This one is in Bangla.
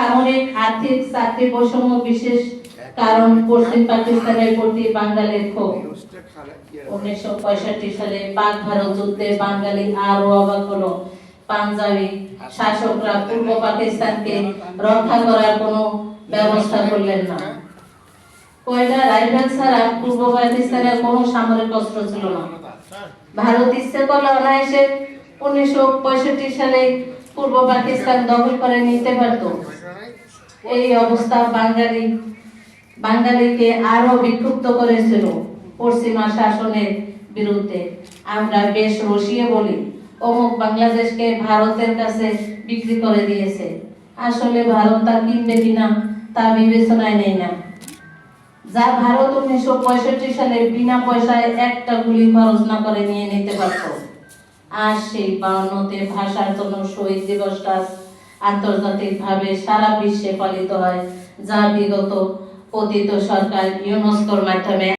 সামরিক আর্থিক চাকরি বৈষম্য বিশেষ কারণ পশ্চিম পাকিস্তানের প্রতি বাঙালির ক্ষোভ। 1965 সালে পাক ভারত যুদ্ধে বাঙালি আরো অবাক হলো, পাঞ্জাবি শাসকরা পূর্ব পাকিস্তানকে রক্ষা করার কোনো ব্যবস্থা করলেন না। কয়লা রাইফেল ছাড়া পূর্ব পাকিস্তানের কোনো সামরিক অস্ত্র ছিল না। ভারত ইচ্ছে করলে অনায়াসে 1965 সালে পূর্ব পাকিস্তান দখল করে নিতে পারত। এই অবস্থা বাঙালিকে আরো বিক্ষুব্ধ করেছিল পশ্চিমা শাসনের বিরুদ্ধে। আমরা বেশ রসিয়ে বলি, অমুক বাংলাদেশকে ভারতের কাছে বিক্রি করে দিয়েছে। আসলে ভারত তা কিনবে কিনা তা বিবেচনায় নেই না। যা ভারত 1965 সালে বিনা পয়সায় একটা গুলি খরচ না করে নিয়ে নিতে পারত। আর সেই 52তে ভাষার জন্য শহীদ দিবসটা আন্তর্জাতিকভাবে সারা বিশ্বে পালিত হয়, যা বিগত পতিত সরকার ইউনেস্কোর মাধ্যমে